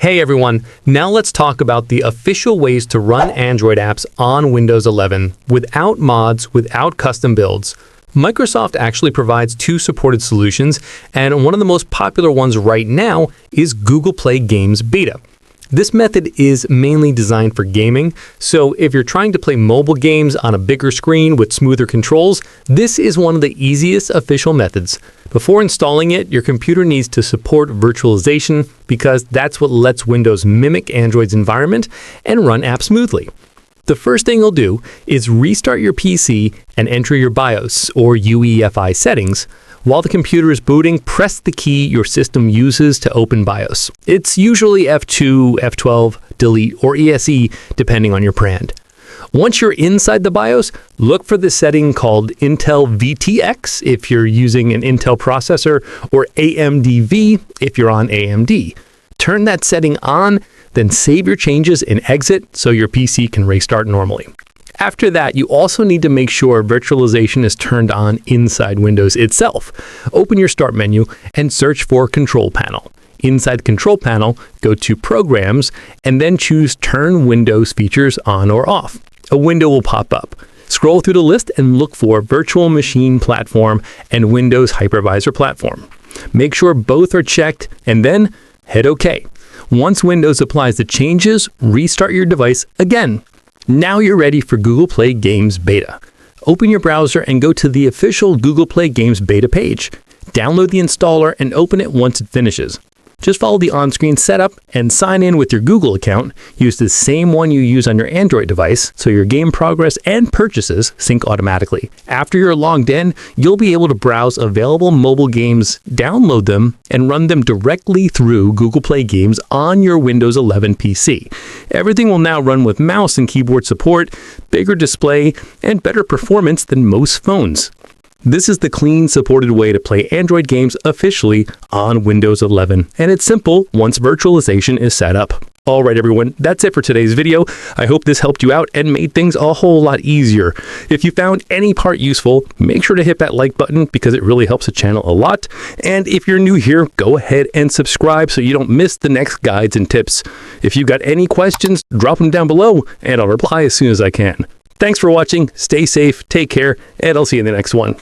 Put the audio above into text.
Hey everyone, now let's talk about the official ways to run Android apps on Windows 11 without mods, without custom builds. Microsoft actually provides two supported solutions, and one of the most popular ones right now is Google Play Games Beta. This method is mainly designed for gaming, so if you're trying to play mobile games on a bigger screen with smoother controls, this is one of the easiest official methods. Before installing it, your computer needs to support virtualization because that's what lets Windows mimic Android's environment and run apps smoothly. The first thing you'll do is restart your PC and enter your BIOS or UEFI settings. While the computer is booting, press the key your system uses to open BIOS. It's usually F2, F12, Delete, or ESE depending on your brand. Once you're inside the BIOS, look for the setting called Intel VTX if you're using an Intel processor, or AMD-V if you're on AMD. Turn that setting on, then save your changes and exit so your PC can restart normally. After that, you also need to make sure virtualization is turned on inside Windows itself. Open your Start menu and search for Control Panel. Inside Control Panel, go to Programs and then choose Turn Windows Features On or Off. A window will pop up. Scroll through the list and look for Virtual Machine Platform and Windows Hypervisor Platform. Make sure both are checked and then hit OK. Once Windows applies the changes, restart your device again. Now you're ready for Google Play Games Beta. Open your browser and go to the official Google Play Games Beta page. Download the installer and open it once it finishes. Just follow the on-screen setup and sign in with your Google account. Use the same one you use on your Android device so your game progress and purchases sync automatically. After you're logged in, you'll be able to browse available mobile games, download them, and run them directly through Google Play Games on your Windows 11 PC. Everything will now run with mouse and keyboard support, bigger display, and better performance than most phones. This is the clean, supported way to play Android games officially on Windows 11, and it's simple once virtualization is set up. Alright everyone, that's it for today's video. I hope this helped you out and made things a whole lot easier. If you found any part useful, make sure to hit that like button because it really helps the channel a lot. And if you're new here, go ahead and subscribe so you don't miss the next guides and tips. If you've got any questions, drop them down below and I'll reply as soon as I can. Thanks for watching, stay safe, take care, and I'll see you in the next one.